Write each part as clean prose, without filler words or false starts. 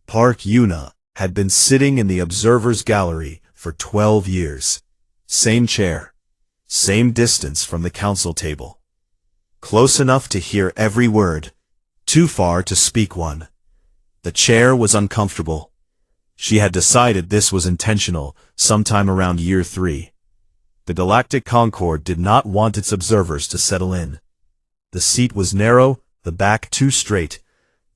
Park Yuna had been sitting in the observer's gallery for 12 years. Same chair, same distance from the council table. Close enough to hear every word, too far to speak one. The chair was uncomfortable. She had decided this was intentional sometime around year 3. The Galactic Concord did not want its observers to settle in. The seat was narrow, the back too straight,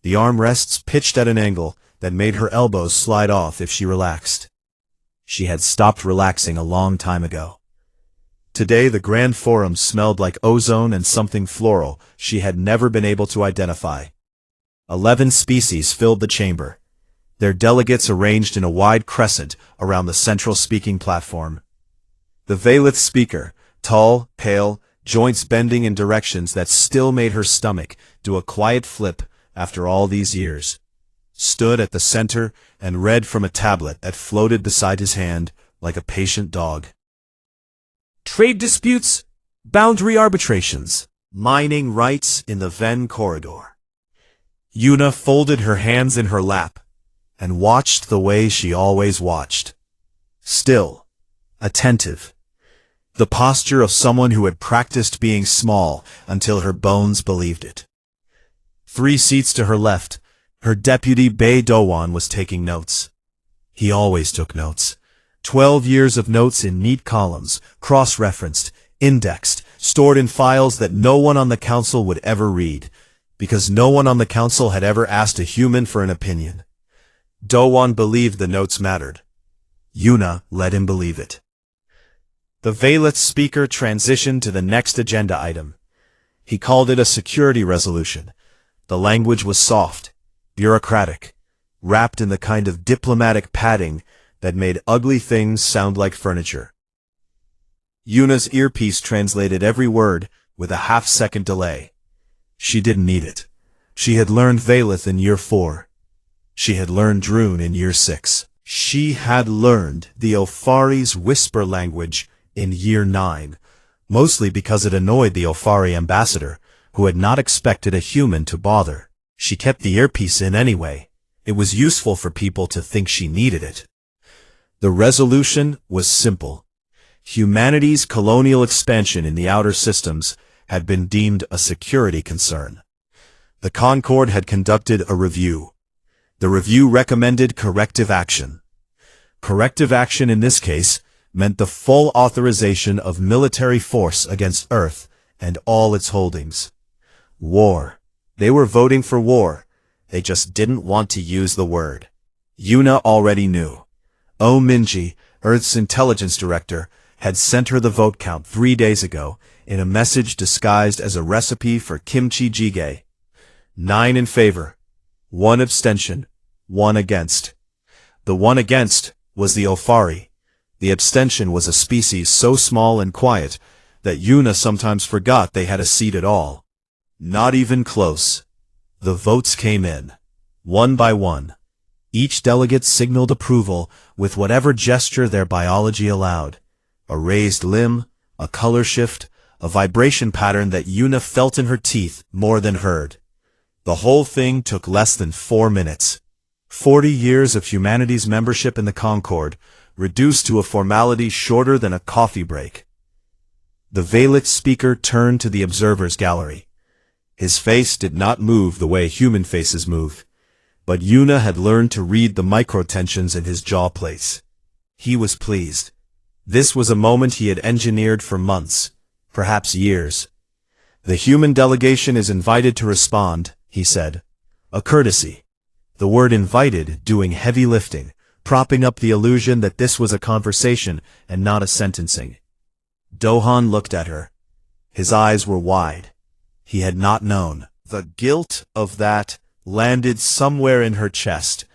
the armrests pitched at an angle that made her elbows slide off if she relaxed. She had stopped relaxing a long time ago. Today the Grand Forum smelled like ozone and something floral she had never been able to identify. 11 species filled the chamber, their delegates arranged in a wide crescent around the central speaking platform. The Valith speaker, tall, pale, joints bending in directions that still made her stomach do a quiet flip after all these years, stood at the center and read from a tablet that floated beside his hand like a patient dog. Trade disputes, boundary arbitrations, mining rights in the Venn corridor. Yuna folded her hands in her lap and watched the way she always watched. Still, attentive. The posture of someone who had practiced being small until her bones believed it. 3 seats to her left, her deputy Bei Dowan was taking notes. He always took notes. 12 years of notes in neat columns, cross-referenced, indexed, stored in files that no one on the council would ever read, because no one on the council had ever asked a human for an opinion. Dowan believed the notes mattered. Yuna let him believe it. The Valith speaker transitioned to the next agenda item. He called it a security resolution. The language was soft, bureaucratic, wrapped in the kind of diplomatic padding that made ugly things sound like furniture. Yuna's earpiece translated every word with a half-second delay. She didn't need it. She had learned Valith in year 4. She had learned Droon in year 6. She had learned the Ofari's whisper language in year 9, mostly because it annoyed the Ofari ambassador, who had not expected a human to bother. She kept the earpiece in anyway. It was useful for people to think she needed it. The resolution was simple. Humanity's colonial expansion in the outer systems had been deemed a security concern. The Concord had conducted a review. The review recommended corrective action. Corrective action in this case meant the full authorization of military force against Earth and all its holdings. War. They were voting for war. They just didn't want to use the word. Yuna already knew. Oh Minji, Earth's intelligence director, had sent her the vote count 3 days ago in a message disguised as a recipe for kimchi jjigae. 9 in favor, 1 abstention, 1 against. The 1 against was the Ofari. The abstention was a species so small and quiet that Yuna sometimes forgot they had a seat at all. Not even close. The votes came in, one by one. Each delegate signaled approval with whatever gesture their biology allowed. A raised limb, a color shift, a vibration pattern that Yuna felt in her teeth more than heard. The whole thing took less than 4 minutes. 40 years of humanity's membership in the Concord, reduced to a formality shorter than a coffee break. The Valith speaker turned to the observer's gallery. His face did not move the way human faces move, but Yuna had learned to read the microtensions in his jaw plates. He was pleased. This was a moment he had engineered for months, perhaps years. The human delegation is invited to respond, he said. A courtesy. The word invited doing heavy lifting, propping up the illusion that this was a conversation and not a sentencing. Dohan looked at her. His eyes were wide. He had not known. The guilt of that landed somewhere in her chest,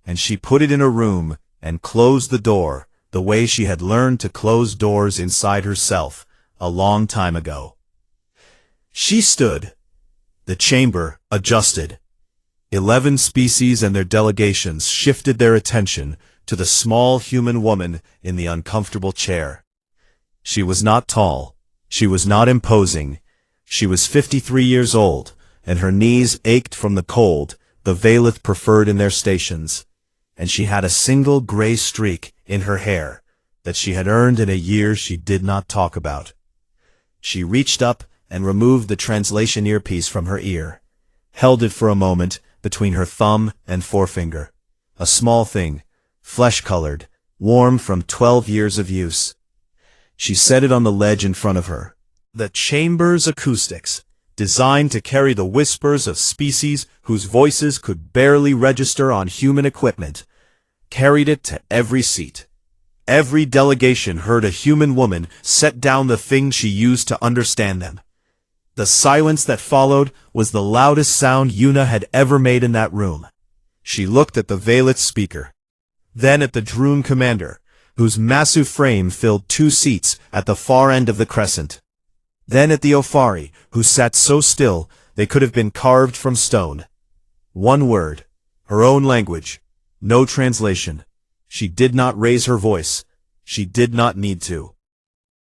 and she put it in a room and closed the door the way she had learned to close doors inside herself a long time ago. She stood. The chamber adjusted. 11 species and their delegations shifted their attention to the small human woman in the uncomfortable chair. She was not tall. She was not imposing. She was 53 years old, and her knees ached from the cold the Valith preferred in their stations. and she had a single gray streak in her hair that she had earned in a year she did not talk about. She reached up and removed the translation earpiece from her ear, held it for a moment between her thumb and forefinger. A small thing, flesh-colored, warm from 12 years of use. She set it on the ledge in front of her. The chamber's acoustics, designed to carry the whispers of species whose voices could barely register on human equipment, carried it to every seat. Every delegation heard a human woman set down the things she used to understand them. The silence that followed was the loudest sound Yuna had ever made in that room. She looked at the Vaulat speaker, then at the Droon commander, whose massive frame filled 2 seats at the far end of the crescent. Then at the Ofari, who sat so still they could have been carved from stone. One word, her own language, no translation. She did not raise her voice. She did not need to.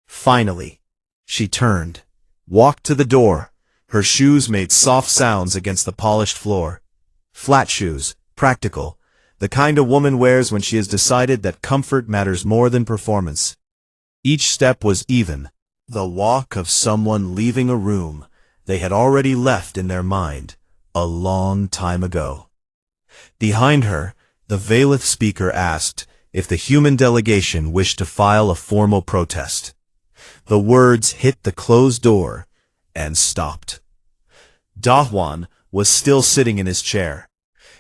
Finally, she turned, walked to the door. Her shoes made soft sounds against the polished floor. Flat shoes, practical, the kind a woman wears when she has decided that comfort matters more than performance. Each step was even, the walk of someone leaving a room they had already left in their mind a long time ago. Behind her, the Vaulat speaker asked if the human delegation wished to file a formal protest. The words hit the closed door and stopped. Dahwan was still sitting in his chair.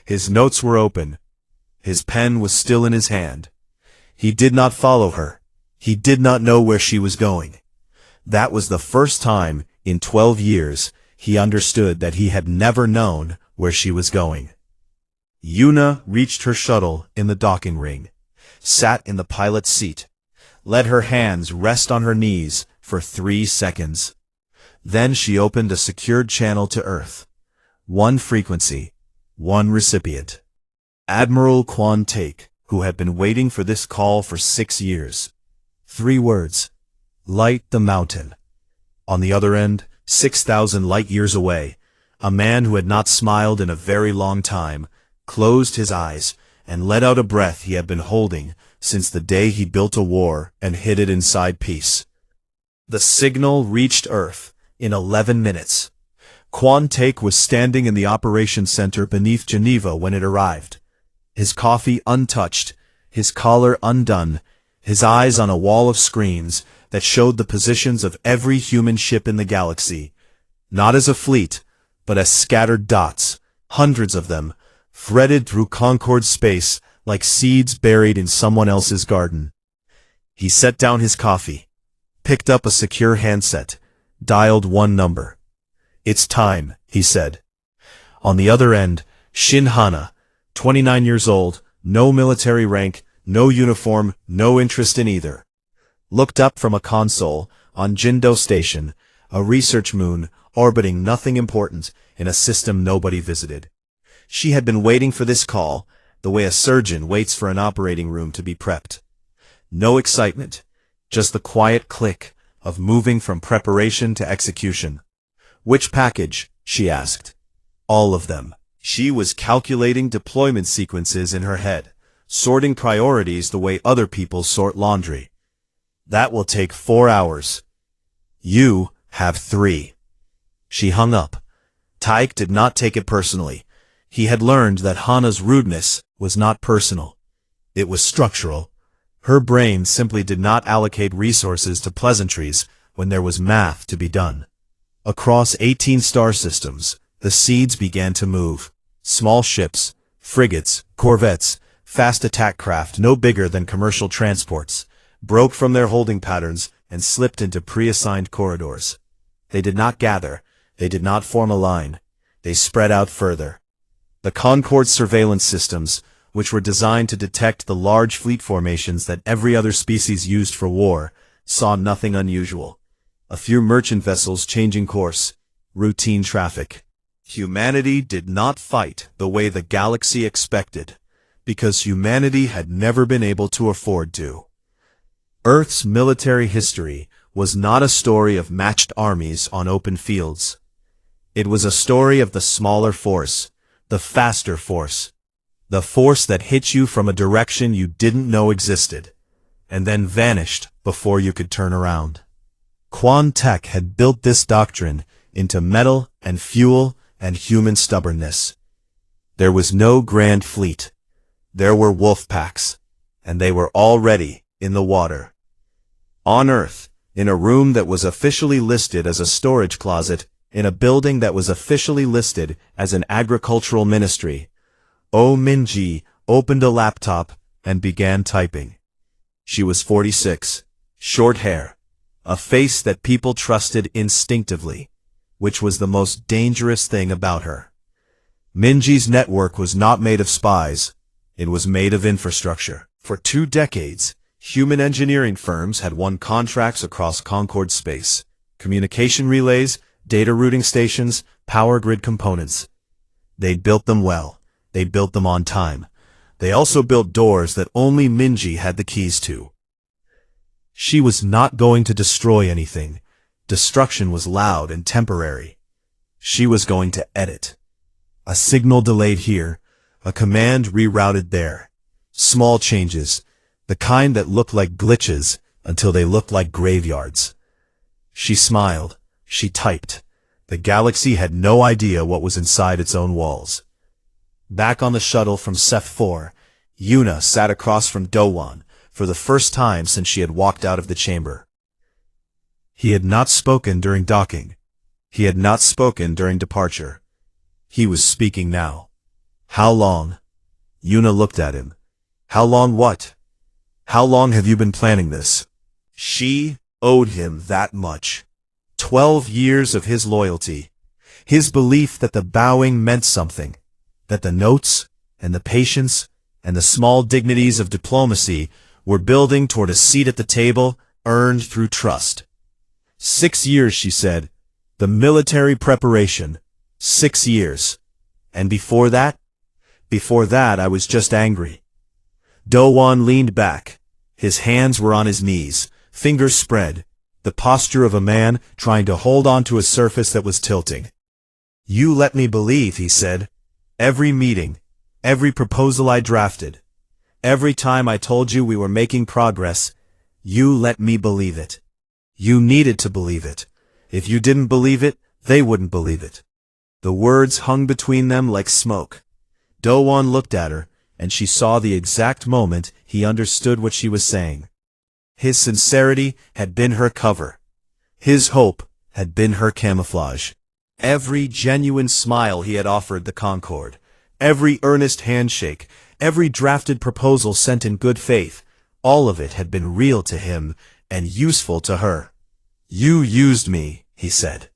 His notes were open. His pen was still in his hand. He did not follow her. He did not know where she was going. That was the first time in 12 years he understood that he had never known where she was going. Yuna reached her shuttle in the docking ring, sat in the pilot's seat, let her hands rest on her knees for 3 seconds. Then she opened a secured channel to Earth. 1 frequency, 1 recipient. Admiral Quan Take, who had been waiting for this call for 6 years. 3 words. Light the mountain. On the other end, 6,000 light-years away, a man who had not smiled in a very long time closed his eyes and let out a breath he had been holding since the day he built a war and hid it inside peace. The signal reached Earth in 11 minutes. Quan Take was standing in the operations center beneath Geneva when it arrived. His coffee untouched, his collar undone, his eyes on a wall of screens that showed the positions of every human ship in the galaxy, not as a fleet, but as scattered dots, hundreds of them, threaded through Concord space like seeds buried in someone else's garden. He set down his coffee, picked up a secure handset, dialed 1 number. "It's time," he said. On the other end, Shin Hana, 29 years old, no military rank, no uniform, no interest in either, looked up from a console on Jindo Station, a research moon orbiting nothing important in a system nobody visited. She had been waiting for this call, the way a surgeon waits for an operating room to be prepped. No excitement, just the quiet click of moving from preparation to execution. "Which package?" she asked. "All of them." She was calculating deployment sequences in her head, sorting priorities the way other people sort laundry. "That will take 4 hours. You have 3. She hung up. Taik did not take it personally. He had learned that Hana's rudeness was not personal. It was structural. Her brain simply did not allocate resources to pleasantries when there was math to be done. Across 18 star systems, the seeds began to move. Small ships, frigates, corvettes, fast attack craft no bigger than commercial transports, broke from their holding patterns and slipped into pre-assigned corridors. They did not gather. They did not form a line. They spread out further. The Concord surveillance systems, which were designed to detect the large fleet formations that every other species used for war, saw nothing unusual. A few merchant vessels changing course, routine traffic. Humanity did not fight the way the galaxy expected, because humanity had never been able to afford to. Earth's military history was not a story of matched armies on open fields. It was a story of the smaller force, the faster force, The force that hit you from a direction you didn't know existed, and then vanished before you could turn around. Quan Tech had built this doctrine into metal and fuel and human stubbornness. There was no grand fleet. There were wolf packs, and they were already in the water. On Earth, in a room that was officially listed as a storage closet, in a building that was officially listed as an agricultural ministry, Oh Min-ji opened a laptop and began typing. She was 46, short hair, a face that people trusted instinctively, which was the most dangerous thing about her. Min-ji's network was not made of spies, it was made of infrastructure. For 2 decades, human engineering firms had won contracts across Concord space, communication relays, data routing stations, power grid components. They'd built them well. They built them on time. They also built doors that only Min-ji had the keys to. She was not going to destroy anything. Destruction was loud and temporary. She was going to edit. A signal delayed here, a command rerouted there. Small changes, the kind that looked like glitches until they looked like graveyards. She smiled. She typed. The galaxy had no idea what was inside its own walls. Back on the shuttle from Ceph-4, Yuna sat across from Do-won for the first time since she had walked out of the chamber. He had not spoken during docking. He had not spoken during departure. He was speaking now. How long? Yuna looked at him. How long what? How long have you been planning this? She owed him that much. 12 years of his loyalty. His belief that the bowing meant something. That the notes, and the patience, and the small dignities of diplomacy were building toward a seat at the table earned through trust. 6 years, she said. The military preparation. 6 years. And before that? Before that, I was just angry. Do-won leaned back. His hands were on his knees, fingers spread, the posture of a man trying to hold on to a surface that was tilting. You let me believe, he said. Every meeting, every proposal I drafted, every time I told you we were making progress, you let me believe it. You needed to believe it. If you didn't believe it, they wouldn't believe it. The words hung between them like smoke. Do-won looked at her, and she saw the exact moment he understood what she was saying. His sincerity had been her cover. His hope had been her camouflage. Every genuine smile he had offered the Concorde, every earnest handshake, every drafted proposal sent in good faith, all of it had been real to him and useful to her. You used me, he said.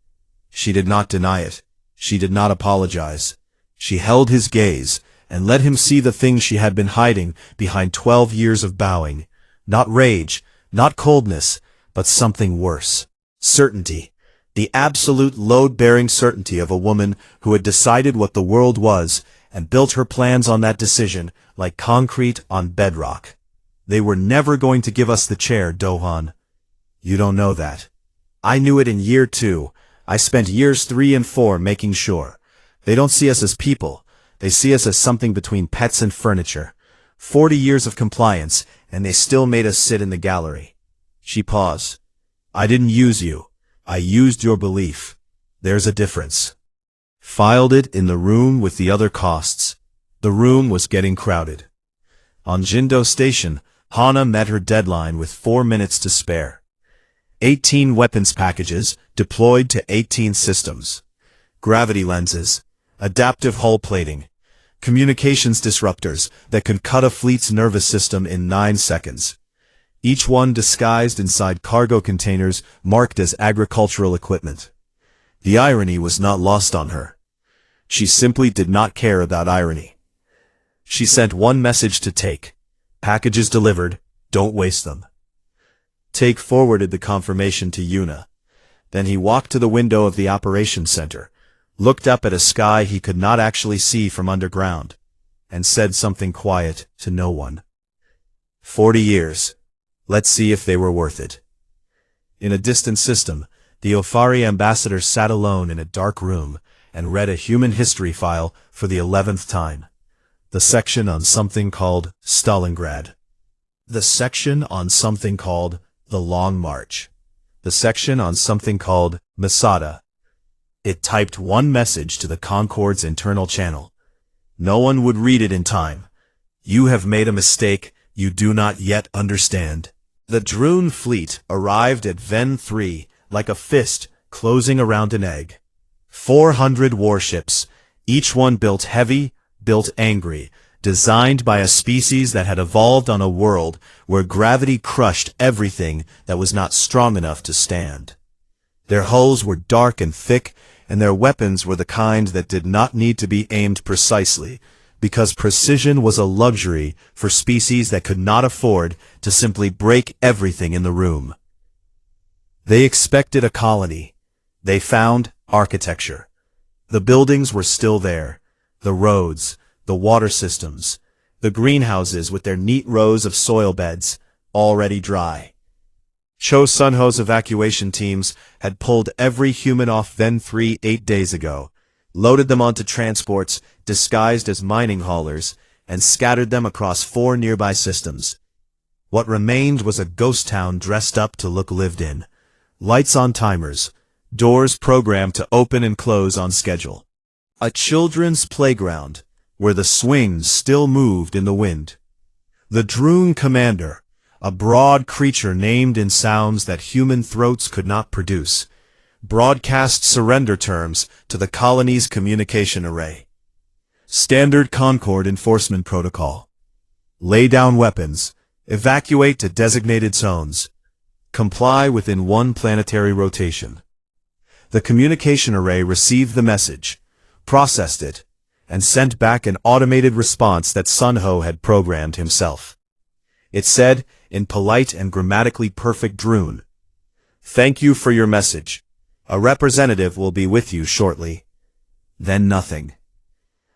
She did not deny it. She did not apologize. She held his gaze and let him see the things she had been hiding behind 12 years of bowing. Not rage, not coldness, but something worse. Certainty. The absolute load-bearing certainty of a woman who had decided what the world was and built her plans on that decision like concrete on bedrock. They were never going to give us the chair, Do-won. You don't know that. I knew it in year 2. I spent years 3 and 4 making sure. They don't see us as people. They see us as something between pets and furniture. 40 years of compliance, and they still made us sit in the gallery. She paused. I didn't use you. I used your belief. There's a difference. Filed it in the room with the other costs. The room was getting crowded. On Jindo Station, Hana met her deadline with 4 minutes to spare. 18 weapons packages deployed to 18 systems. Gravity lenses, adaptive hull plating, communications disruptors that could cut a fleet's nervous system in 9 seconds. Each one disguised inside cargo containers marked as agricultural equipment. The irony was not lost on her. She simply did not care about irony. She sent one message to Take. Packages delivered, don't waste them. Take forwarded the confirmation to Yuna. Then he walked to the window of the operations center, looked up at a sky he could not actually see from underground, and said something quiet to no one. 40 years. Let's see if they were worth it. In a distant system, the Ofari ambassador sat alone in a dark room and read a human history file for the 11th time. the section on something called Stalingrad, the section on something called the Long March, the section on something called Masada. It typed one message to the Concorde's internal channel. No one would read it in time. You have made a mistake you do not yet understand. The Droon fleet arrived at Ven 3 like a fist closing around an egg. 400 warships, each one built heavy, built angry, designed by a species that had evolved on a world where gravity crushed everything that was not strong enough to stand. Their hulls were dark and thick, and their weapons were the kind that did not need to be aimed precisely, because precision was a luxury for species that could not afford to simply break everything in the room. They expected a colony. They found architecture. The buildings were still there, the roads, the water systems, the greenhouses with their neat rows of soil beds, already dry. Cho Sunho's evacuation teams had pulled every human off Ven 3 8 days ago, loaded them onto transports disguised as mining haulers, and scattered them across 4 nearby systems. What remained was a ghost town dressed up to look lived in. Lights on timers, doors programmed to open and close on schedule. A children's playground, where the swings still moved in the wind. The Droon commander, a broad creature named in sounds that human throats could not produce, broadcast surrender terms to the colony's communication array. Standard Concorde enforcement protocol. Lay down weapons, evacuate to designated zones, comply within 1 planetary rotation. The communication array received the message, processed it, and sent back an automated response that Sunho had programmed himself. It said, in polite and grammatically perfect Droon, "Thank you for your message. A representative will be with you shortly." Then nothing.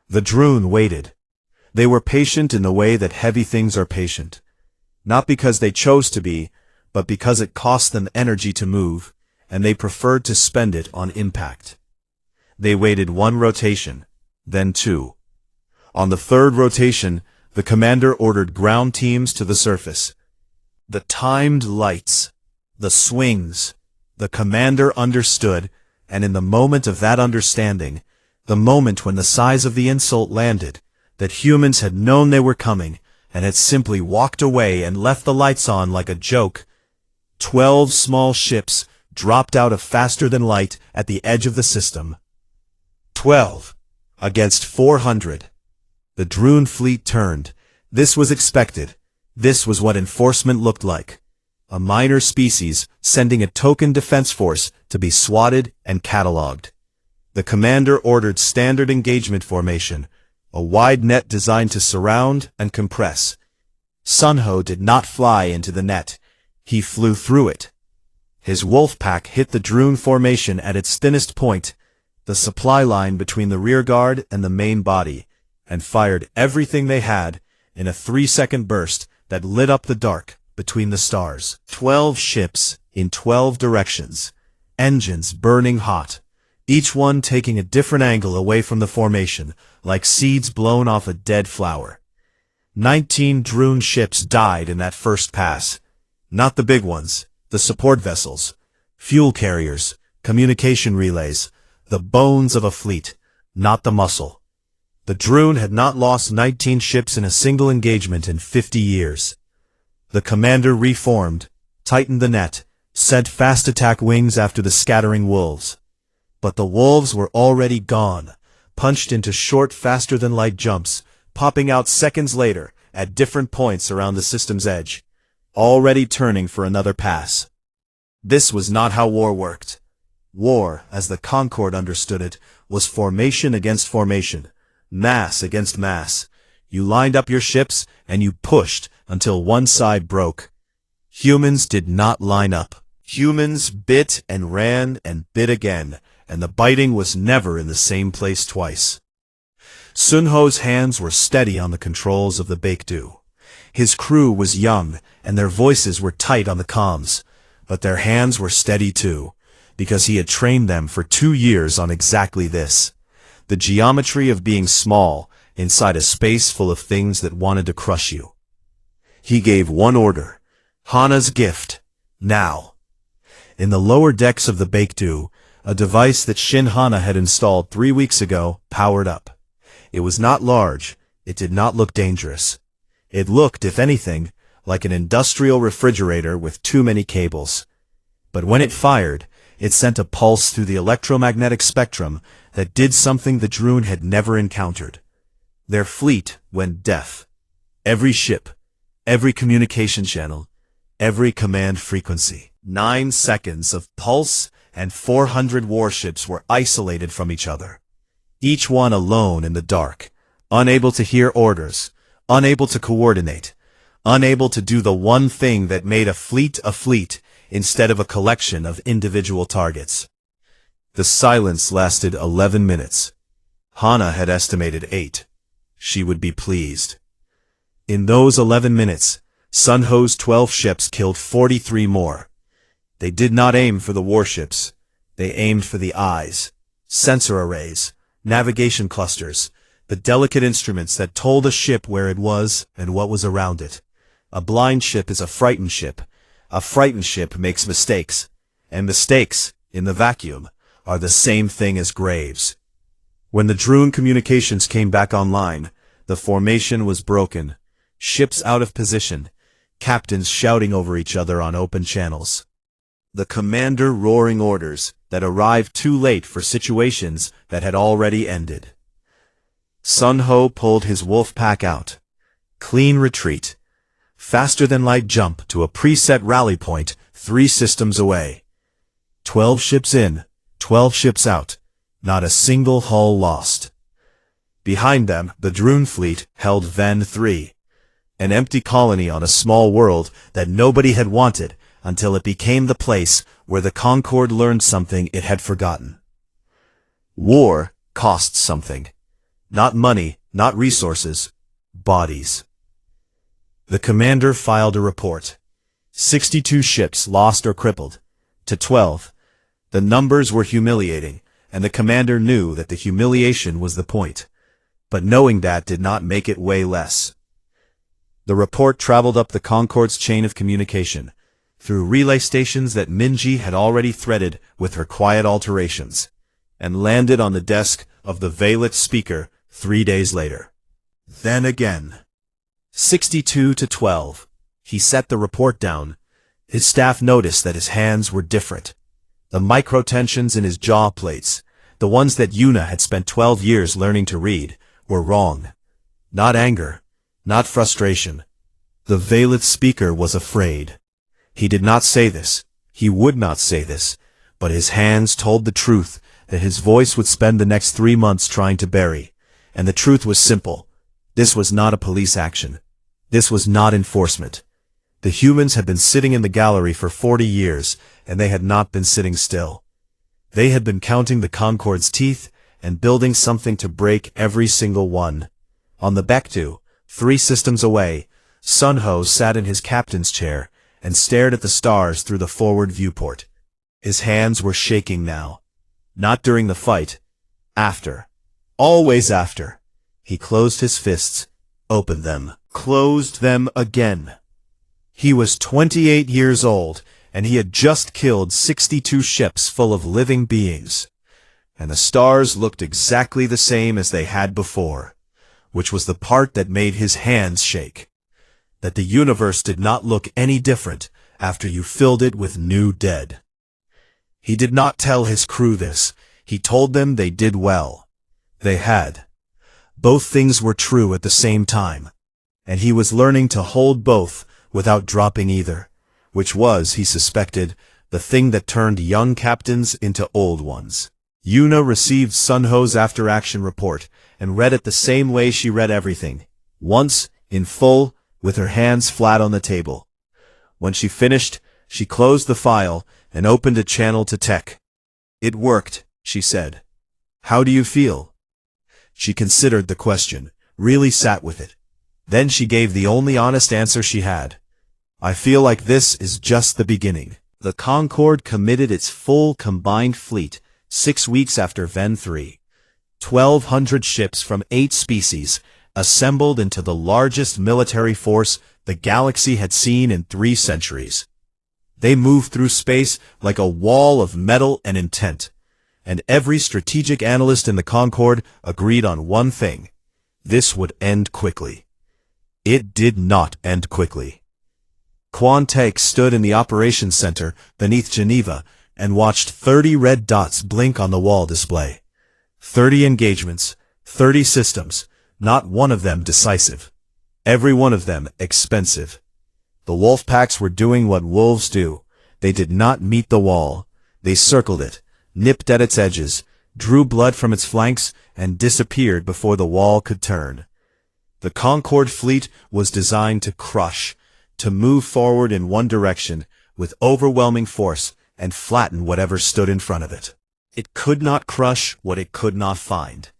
The Droon waited. They were patient in the way that heavy things are patient. Not because they chose to be, but because it cost them energy to move, and they preferred to spend it on impact. They waited 1 rotation, then 2. On the 3rd rotation, the commander ordered ground teams to the surface. The timed lights, the swings, the commander understood, and in the moment of that understanding, the moment when the size of the insult landed, that humans had known they were coming, and had simply walked away and left the lights on like a joke. 12 small ships dropped out of faster than light at the edge of the system. 12 against 400. The Droon fleet turned. This was expected. This was what enforcement looked like. A minor species sending a token defense force to be swatted and catalogued. The commander ordered standard engagement formation, a wide net designed to surround and compress. Sunho did not fly into the net. He flew through it. His wolf pack hit the Droon formation at its thinnest point, the supply line between the rearguard and the main body, and fired everything they had in a 3-second burst that lit up the dark between the stars. 12 ships in 12 directions, engines burning hot, each one taking a different angle away from the formation, like seeds blown off a dead flower. 19 Droon ships died in that first pass. Not the big ones, the support vessels, fuel carriers, communication relays, the bones of a fleet, not the muscle. The Droon had not lost 19 ships in a single engagement in 50 years. The commander reformed, tightened the net, sent fast attack wings after the scattering wolves. But the wolves were already gone, punched into short faster-than-light jumps, popping out seconds later at different points around the system's edge, already turning for another pass. This was not how war worked. War, as the Concorde understood it, was formation against formation, mass against mass. You lined up your ships, and you pushed until one side broke. Humans did not line up. Humans bit and ran and bit again, and the biting was never in the same place twice. Sunho's hands were steady on the controls of the Baekdu. His crew was young, and their voices were tight on the comms, but their hands were steady too, because he had trained them for 2 years on exactly this. The geometry of being small, inside a space full of things that wanted to crush you. He gave one order: Hana's gift, now. In the lower decks of the Baekdu, a device that Shin Hana had installed 3 weeks ago powered up. It was not large. It did not look dangerous. It looked, if anything, like an industrial refrigerator with too many cables. But when it fired, it sent a pulse through the electromagnetic spectrum that did something the Droon had never encountered. Their fleet went deaf. Every ship, every communication channel, every command frequency. 9 seconds of pulse, and 400 warships were isolated from each other. Each one alone in the dark, unable to hear orders, unable to coordinate, unable to do the one thing that made a fleet instead of a collection of individual targets. The silence lasted 11 minutes. Hana had estimated 8. She would be pleased. In those 11 minutes, Sun Ho's 12 ships killed 43 more. They did not aim for the warships. They aimed for the eyes, sensor arrays, navigation clusters, the delicate instruments that told a ship where it was and what was around it. A blind ship is a frightened ship. A frightened ship makes mistakes. And mistakes, in the vacuum, are the same thing as graves. When the Droon communications came back online, the formation was broken. Ships out of position. Captains shouting over each other on open channels. The commander roaring orders that arrived too late for situations that had already ended. Sun Ho pulled his wolf pack out. Clean retreat. Faster than light jump to a preset rally point 3 systems away. 12 ships in, 12 ships out. Not a single hull lost. Behind them, the Droon fleet held Ven 3. An empty colony on a small world that nobody had wanted until it became the place where the Concord learned something it had forgotten. War costs something. Not money, not resources, bodies. The commander filed a report. 62 ships lost or crippled, to 12. The numbers were humiliating, and the commander knew that the humiliation was the point. But knowing that did not make it weigh less. The report traveled up the Concorde's chain of communication, through relay stations that Minji had already threaded with her quiet alterations, and landed on the desk of the Vaulat speaker 3 days later. Then again. 62 to 12. He set the report down. His staff noticed that his hands were different. The microtensions in his jaw plates, the ones that Yuna had spent 12 years learning to read, were wrong. Not anger, not frustration. The Vaulat speaker was afraid. He did not say this. He would not say this. But his hands told the truth that his voice would spend the next 3 months trying to bury. And the truth was simple. This was not a police action. This was not enforcement. The humans had been sitting in the gallery for 40 years, and they had not been sitting still. They had been counting the Concorde's teeth and building something to break every single one. On the Baekdu, 3 systems away, Sun Ho sat in his captain's chair and stared at the stars through the forward viewport. His hands were shaking now. Not during the fight. After. Always after. He closed his fists, opened them, closed them again. He was 28 years old, and he had just killed 62 ships full of living beings. And the stars looked exactly the same as they had before, which was the part that made his hands shake. That the universe did not look any different after you filled it with new dead. He did not tell his crew this. He told them they did well. They had. Both things were true at the same time, and he was learning to hold both without dropping either, which was, he suspected, the thing that turned young captains into old ones. Yuna received Sun Ho's after-action report and read it the same way she read everything, once, in full, with her hands flat on the table. When she finished, she closed the file and opened a channel to tech. "It worked," she said. "How do you feel?" She considered the question, really sat with it. Then she gave the only honest answer she had. "I feel like this is just the beginning." The Concorde committed its full combined fleet 6 weeks after Ven 3. 1,200 ships from 8 species, assembled into the largest military force the galaxy had seen in 3 centuries. They moved through space like a wall of metal and intent, and every strategic analyst in the Concorde agreed on one thing: this would end quickly. It did not end quickly. Quantek stood in the operations center beneath Geneva and watched 30 red dots blink on the wall display. 30 engagements, 30 systems, not one of them decisive. Every one of them expensive. The wolf packs were doing what wolves do. They did not meet the wall. They circled it, nipped at its edges, drew blood from its flanks, and disappeared before the wall could turn. The Concorde fleet was designed to crush, to move forward in one direction with overwhelming force and flatten whatever stood in front of it. It could not crush what it could not find.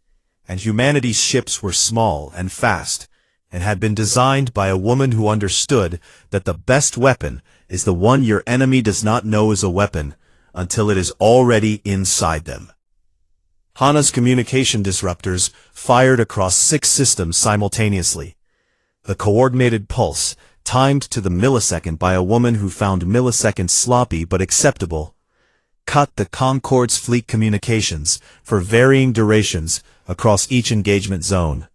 And humanity's ships were small and fast, and had been designed by a woman who understood that the best weapon is the one your enemy does not know is a weapon until it is already inside them. Hana's communication disruptors fired across 6 systems simultaneously. The coordinated pulse, timed to the millisecond by a woman who found milliseconds sloppy but acceptable, cut the Concorde's fleet communications for varying durations across each engagement zone.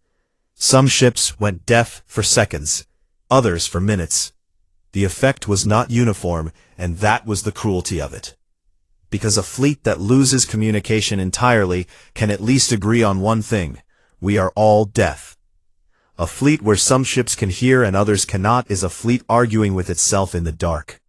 Some ships went deaf for seconds, others for minutes. The effect was not uniform, and that was the cruelty of it. Because a fleet that loses communication entirely can at least agree on one thing: we are all deaf. A fleet where some ships can hear and others cannot is a fleet arguing with itself in the dark.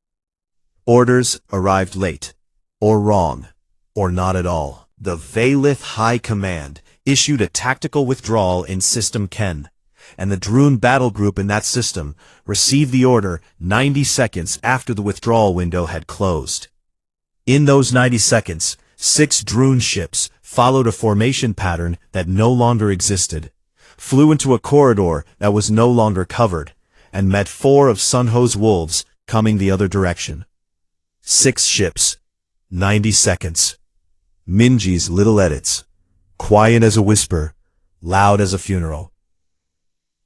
Orders arrived late, or wrong, or not at all. The Valith High Command issued a tactical withdrawal in System Ken, and the Droon battle group in that system received the order 90 seconds after the withdrawal window had closed. In those 90 seconds, 6 Droon ships followed a formation pattern that no longer existed, flew into a corridor that was no longer covered, and met 4 of Sunho's wolves coming the other direction. 6 ships, 90 seconds. Minji's little edits. Quiet as a whisper, loud as a funeral.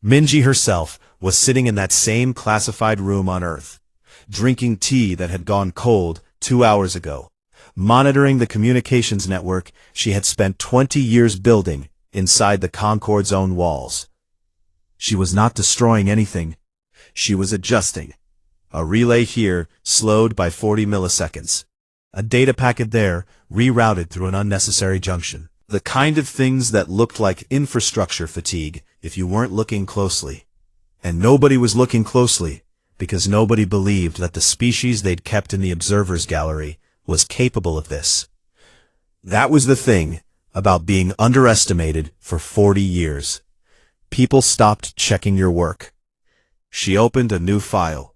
Minji herself was sitting in that same classified room on Earth, drinking tea that had gone cold 2 hours ago, monitoring the communications network she had spent 20 years building inside the Concorde's own walls. She was not destroying anything. She was adjusting. A relay here slowed by 40 milliseconds. A data packet there rerouted through an unnecessary junction. The kind of things that looked like infrastructure fatigue if you weren't looking closely. And nobody was looking closely because nobody believed that the species they'd kept in the observer's gallery was capable of this. That was the thing about being underestimated for 40 years. People stopped checking your work. She opened a new file.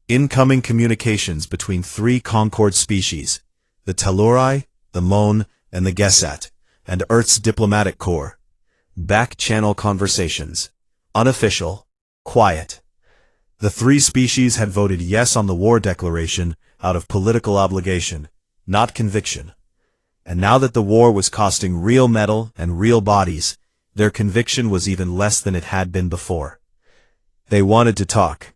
Incoming communications between 3 Concorde species, the Telluri, the Mon, and the Gesat, and Earth's diplomatic corps. Back-channel conversations. Unofficial. Quiet. The 3 species had voted yes on the war declaration out of political obligation, not conviction. And now that the war was costing real metal and real bodies, their conviction was even less than it had been before. They wanted to talk.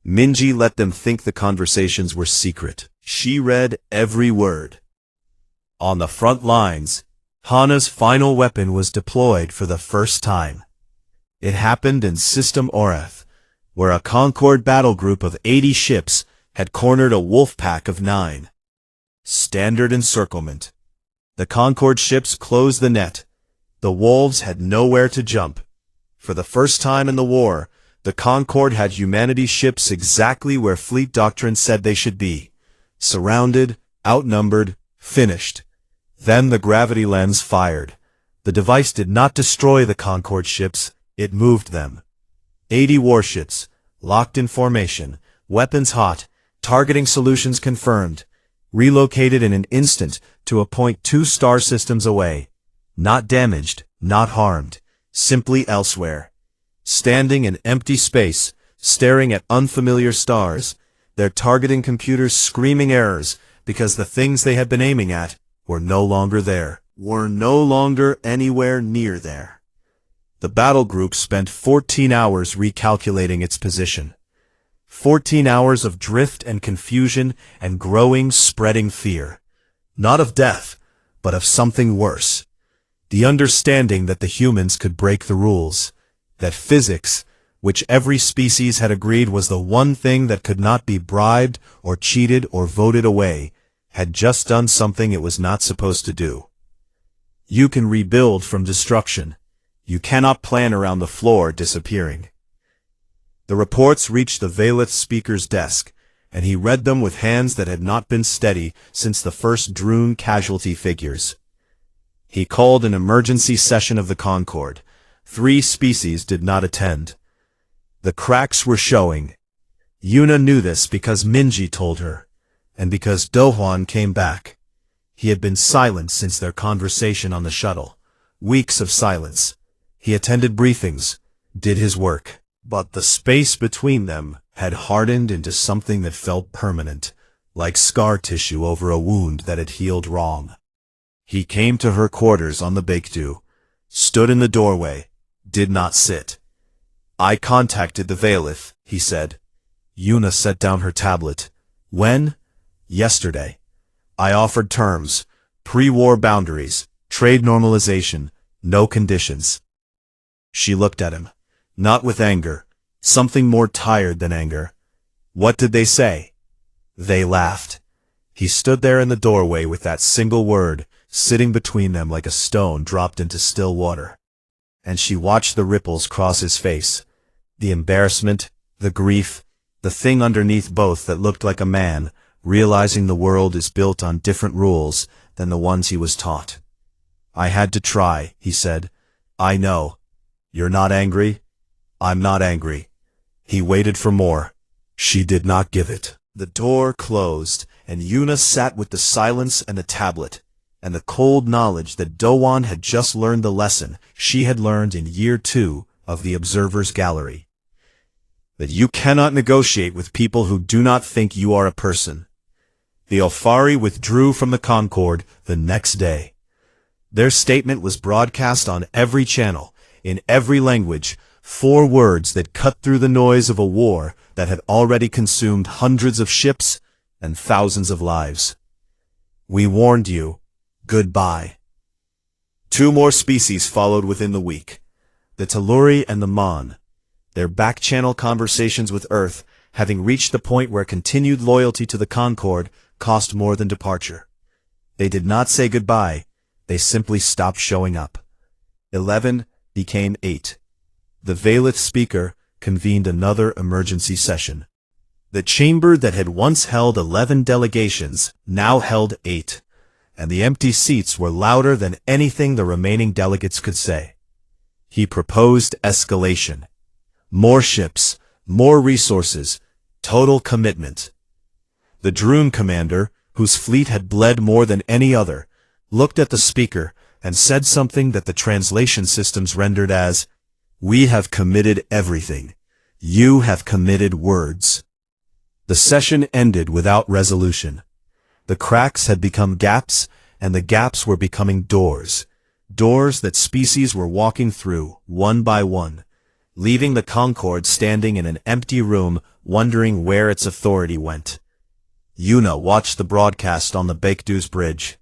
Minji let them think the conversations were secret. She read every word. On the front lines, Hana's final weapon was deployed for the first time. It happened in System Oreth, where a Concorde battle group of 80 ships had cornered a wolf pack of 9. Standard encirclement. The Concorde ships closed the net. The wolves had nowhere to jump. For the first time in the war, the Concorde had humanity's ships exactly where fleet doctrine said they should be. Surrounded, outnumbered, finished. Then the gravity lens fired. The device did not destroy the Concorde ships, it moved them. 80 warships, locked in formation, weapons hot, targeting solutions confirmed, relocated in an instant to a point 2 star systems away. Not damaged, not harmed, simply elsewhere. Standing in empty space, staring at unfamiliar stars, their targeting computers screaming errors because the things they had been aiming at were no longer there. were no longer anywhere near there. The battle group spent 14 hours recalculating its position. 14 hours of drift and confusion and growing, spreading fear. Not of death, but of something worse. The understanding that the humans could break the rules. That physics, which every species had agreed was the one thing that could not be bribed or cheated or voted away, had just done something it was not supposed to do. You can rebuild from destruction. You cannot plan around the floor disappearing. The reports reached the Vaulat speaker's desk, and he read them with hands that had not been steady since the first Droon casualty figures. He called an emergency session of the Concord. 3 species did not attend. The cracks were showing. Yuna knew this because Minji told her, and because Dohwan came back. He had been silent since their conversation on the shuttle. Weeks of silence. He attended briefings, did his work, but the space between them had hardened into something that felt permanent, like scar tissue over a wound that had healed wrong. He came to her quarters on the Baekdu, stood in the doorway, did not sit. I contacted the Valith, he said. Yuna set down her tablet. When? Yesterday. I offered terms, pre-war boundaries, trade normalization, no conditions. She looked at him, not with anger, something more tired than anger. What did they say? They laughed. He stood there in the doorway with that single word, sitting between them like a stone dropped into still water. And she watched the ripples cross his face. The embarrassment, the grief, the thing underneath both that looked like a man, realizing the world is built on different rules than the ones he was taught. I had to try, he said. I know. You're not angry? I'm not angry. He waited for more. She did not give it. The door closed, and Yuna sat with the silence and the tablet, and the cold knowledge that Dohwan had just learned the lesson she had learned in year 2 of the Observer's Gallery. That you cannot negotiate with people who do not think you are a person. The Alfari withdrew from the Concord the next day. Their statement was broadcast on every channel, in every language, 4 words that cut through the noise of a war that had already consumed hundreds of ships and thousands of lives. We warned you. Goodbye. 2 more species followed within the week. The Telluri and the Mon. Their back-channel conversations with Earth, having reached the point where continued loyalty to the Concord cost more than departure. They did not say goodbye. They simply stopped showing up. 11 became 8. The Valith speaker convened another emergency session. The chamber that had once held 11 delegations now held 8, and the empty seats were louder than anything the remaining delegates could say. He proposed escalation. More ships, more resources, total commitment. The Droon commander, whose fleet had bled more than any other, looked at the speaker and said something that the translation systems rendered as, "We have committed everything. You have committed words." The session ended without resolution. The cracks had become gaps, and the gaps were becoming doors. Doors that species were walking through, one by one, leaving the Concord standing in an empty room, wondering where its authority went. Yuna watched the broadcast on the Baekdu's bridge.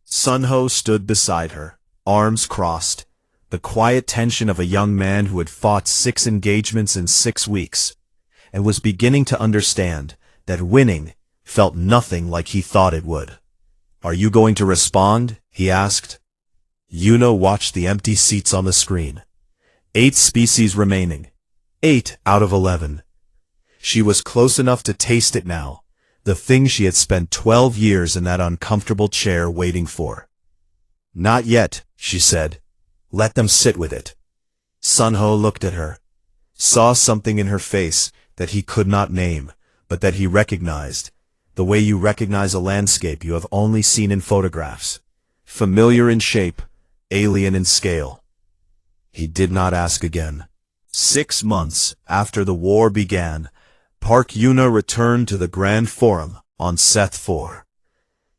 Sunho stood beside her, arms crossed, the quiet tension of a young man who had fought 6 engagements in 6 weeks, and was beginning to understand that winning felt nothing like he thought it would. "Are you going to respond?" he asked. Yuna watched the empty seats on the screen. 8 species remaining. 8 out of 11. She was close enough to taste it now, the thing she had spent 12 years in that uncomfortable chair waiting for. "Not yet," she said. "Let them sit with it." Sunho looked at her, saw something in her face that he could not name, but that he recognized, the way you recognize a landscape you have only seen in photographs. Familiar in shape, alien in scale. He did not ask again. 6 months after the war began, Park Yuna returned to the Grand Forum on Seth 4.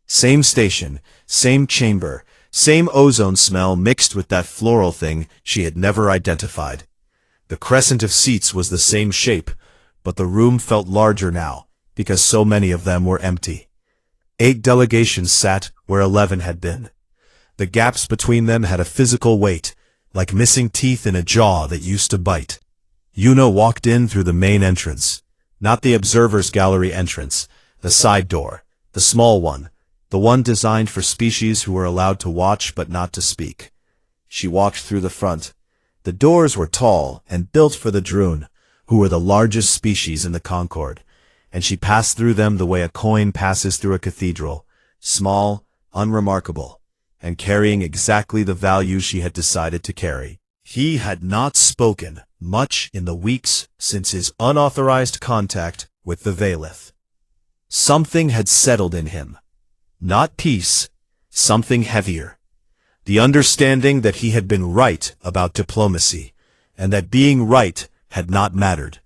Same station, same chamber, Same ozone smell mixed with that floral thing she had never identified. The crescent of seats was the same shape, but the room felt larger now, because so many of them were empty. 8 delegations sat where 11 had been. The gaps between them had a physical weight, like missing teeth in a jaw that used to bite. Yuna walked in through the main entrance, not the observer's gallery entrance, the side door, the small one, the one designed for species who were allowed to watch but not to speak. She walked through the front. The doors were tall and built for the Droon, who were the largest species in the Concord, and she passed through them the way a coin passes through a cathedral, small, unremarkable, and carrying exactly the value she had decided to carry. He had not spoken much in the weeks since his unauthorized contact with the Valith. Something had settled in him. Not peace, something heavier. The understanding that he had been right about diplomacy, and that being right had not mattered,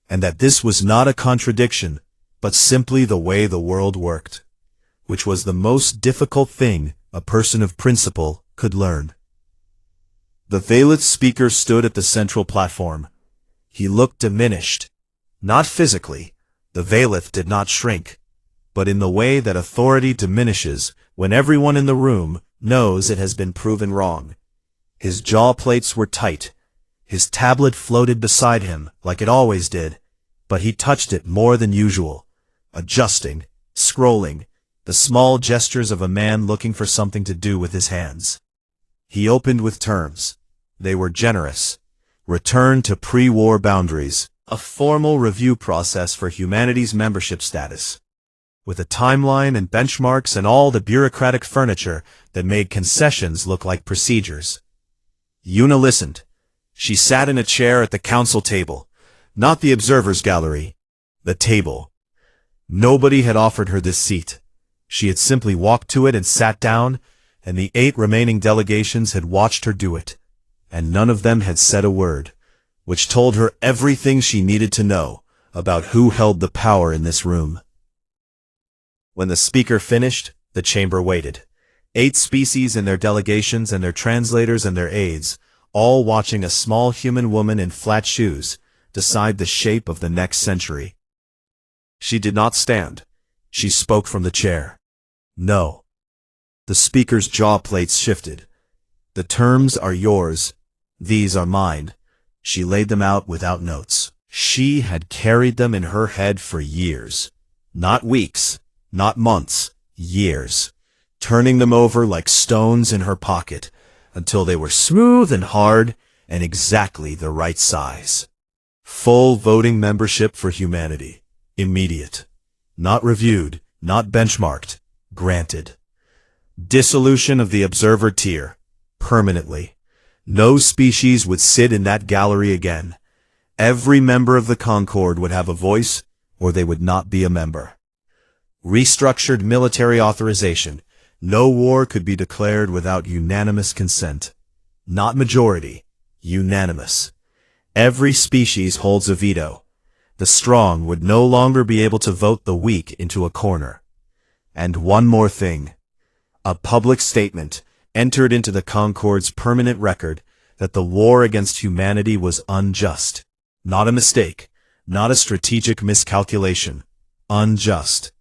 and that this was not a contradiction, but simply the way the world worked, which was the most difficult thing a person of principle could learn. The Valith speaker stood at the central platform. He looked diminished. Not physically. The Valith did not shrink, but in the way that authority diminishes when everyone in the room knows it has been proven wrong. His jaw plates were tight. His tablet floated beside him like it always did, but he touched it more than usual, adjusting, scrolling, the small gestures of a man looking for something to do with his hands. He opened with terms. They were generous. Return to pre-war boundaries, a formal review process for humanity's membership status, with a timeline and benchmarks and all the bureaucratic furniture that made concessions look like procedures. Yuna listened. She sat in a chair at the council table, not the observer's gallery, the table. Nobody had offered her this seat. She had simply walked to it and sat down, and the 8 remaining delegations had watched her do it, and none of them had said a word, which told her everything she needed to know about who held the power in this room. When the speaker finished, the chamber waited. 8 species and their delegations and their translators and their aides, all watching a small human woman in flat shoes decide the shape of the next century. She did not stand. She spoke from the chair. No. The speaker's jaw plates shifted. The terms are yours. These are mine. She laid them out without notes. She had carried them in her head for years. Not weeks, not months, years. Turning them over like stones in her pocket until they were smooth and hard and exactly the right size. Full voting membership for humanity. Immediate. Not reviewed, not benchmarked. Granted. Dissolution of the observer tier. Permanently. No species would sit in that gallery again. Every member of the Concord would have a voice, or they would not be a member. Restructured military authorization. No war could be declared without unanimous consent. Not majority. Unanimous. Every species holds a veto. The strong would no longer be able to vote the weak into a corner. And one more thing. A public statement entered into the Concord's permanent record that the war against humanity was unjust. Not a mistake. Not a strategic miscalculation. Unjust.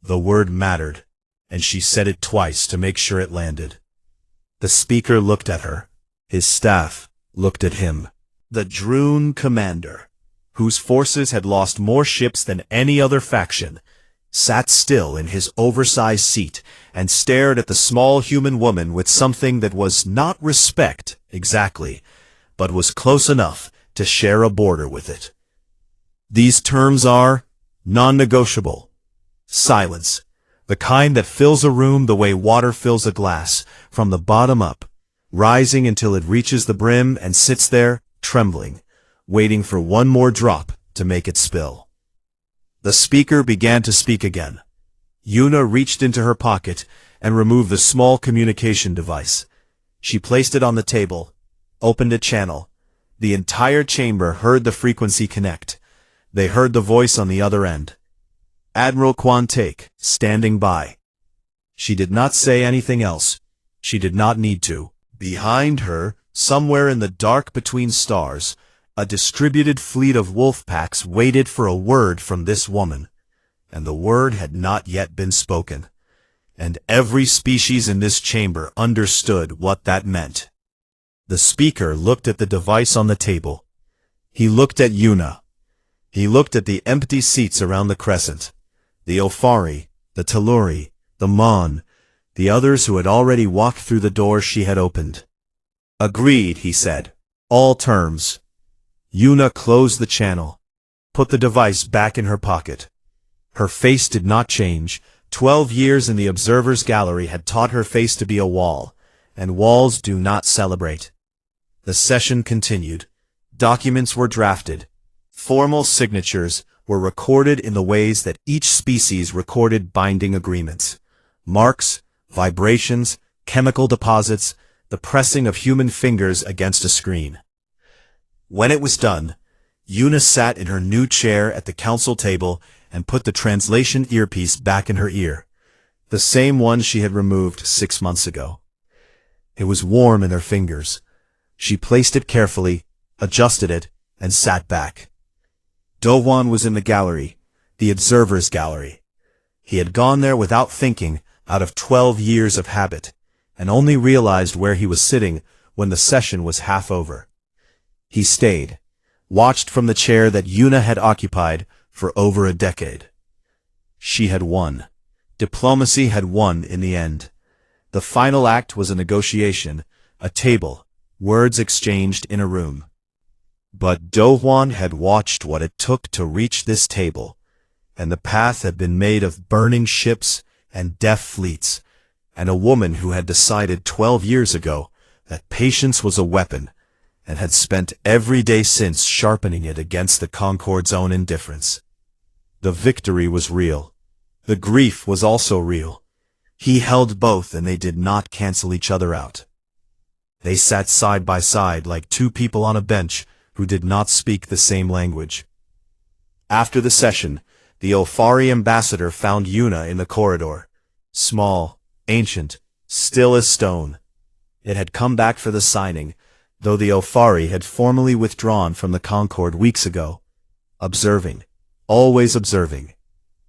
The word mattered, and she said it twice to make sure it landed. The speaker looked at her. His staff looked at him. The Droon commander, whose forces had lost more ships than any other faction, sat still in his oversized seat and stared at the small human woman with something that was not respect, exactly, but was close enough to share a border with it. These terms are non-negotiable. Silence, the kind that fills a room the way water fills a glass, from the bottom up, rising until it reaches the brim and sits there, trembling, waiting for one more drop to make it spill. The speaker began to speak again. Yuna reached into her pocket and removed the small communication device. She placed it on the table, opened a channel. The entire chamber heard the frequency connect. They heard the voice on the other end. Admiral Quantake, standing by. She did not say anything else. She did not need to. Behind her, somewhere in the dark between stars, a distributed fleet of wolf packs waited for a word from this woman, and the word had not yet been spoken. And every species in this chamber understood what that meant. The speaker looked at the device on the table. He looked at Yuna. He looked at the empty seats around the crescent, the Ofari, the Telluri, the Mon, the others who had already walked through the door she had opened. Agreed, he said. All terms. Yuna closed the channel, put the device back in her pocket. Her face did not change. 12 years in the observer's gallery had taught her face to be a wall, and walls do not celebrate. The session continued. Documents were drafted. Formal signatures were recorded in the ways that each species recorded binding agreements. Marks, vibrations, chemical deposits, the pressing of human fingers against a screen. When it was done, Yuna sat in her new chair at the council table and put the translation earpiece back in her ear, the same one she had removed 6 months ago. It was warm in her fingers. She placed it carefully, adjusted it, and sat back. Dowan was in the gallery, the observer's gallery. He had gone there without thinking, out of 12 years of habit, and only realized where he was sitting when the session was half over. He stayed, watched from the chair that Yuna had occupied for over a decade. She had won. Diplomacy had won in the end. The final act was a negotiation, a table, words exchanged in a room. But Dowan had watched what it took to reach this table, and the path had been made of burning ships and deaf fleets, and a woman who had decided 12 years ago that patience was a weapon, and had spent every day since sharpening it against the Concord's own indifference. The victory was real. The grief was also real. He held both, and they did not cancel each other out. They sat side by side like two people on a bench who did not speak the same language. After the session, the Ofari ambassador found Yuna in the corridor. Small, ancient, still as stone. It had come back for the signing, though the Ofari had formally withdrawn from the Concord weeks ago. Observing. Always observing.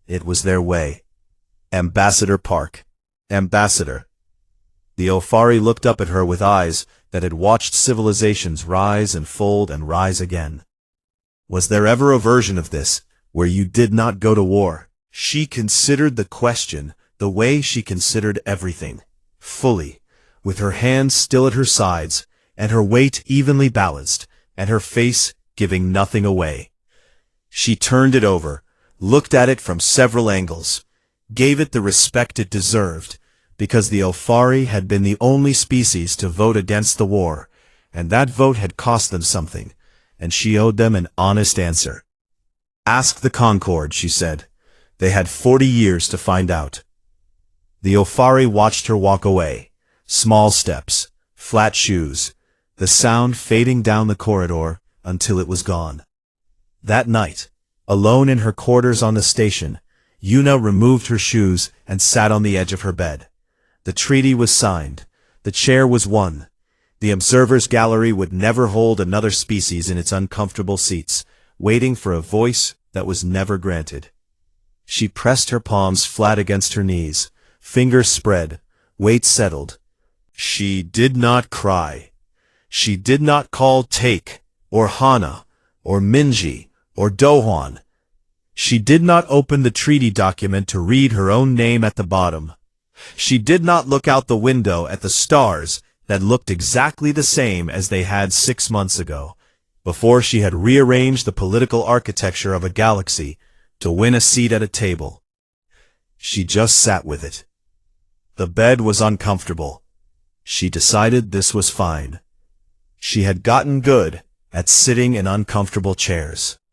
It was their way. Ambassador Park. Ambassador. The Ofari looked up at her with eyes that had watched civilizations rise and fold and rise again. Was there ever a version of this, where you did not go to war? She considered the question the way she considered everything, fully, with her hands still at her sides, and her weight evenly balanced, and her face giving nothing away. She turned it over, looked at it from several angles, gave it the respect it deserved, because the Ofari had been the only species to vote against the war, and that vote had cost them something, and she owed them an honest answer. Ask the Concord, she said. They had 40 years to find out. The Ofari watched her walk away. Small steps, flat shoes, the sound fading down the corridor until it was gone. That night, alone in her quarters on the station, Yuna removed her shoes and sat on the edge of her bed. The treaty was signed. The chair was won. The observer's gallery would never hold another species in its uncomfortable seats, waiting for a voice that was never granted. She pressed her palms flat against her knees, fingers spread, weight settled. She did not cry. She did not call Take, or Hana, or Minji, or Dohan. She did not open the treaty document to read her own name at the bottom. She did not look out the window at the stars that looked exactly the same as they had 6 months ago, before she had rearranged the political architecture of a galaxy to win a seat at a table. She just sat with it. The bed was uncomfortable. She decided this was fine. She had gotten good at sitting in uncomfortable chairs.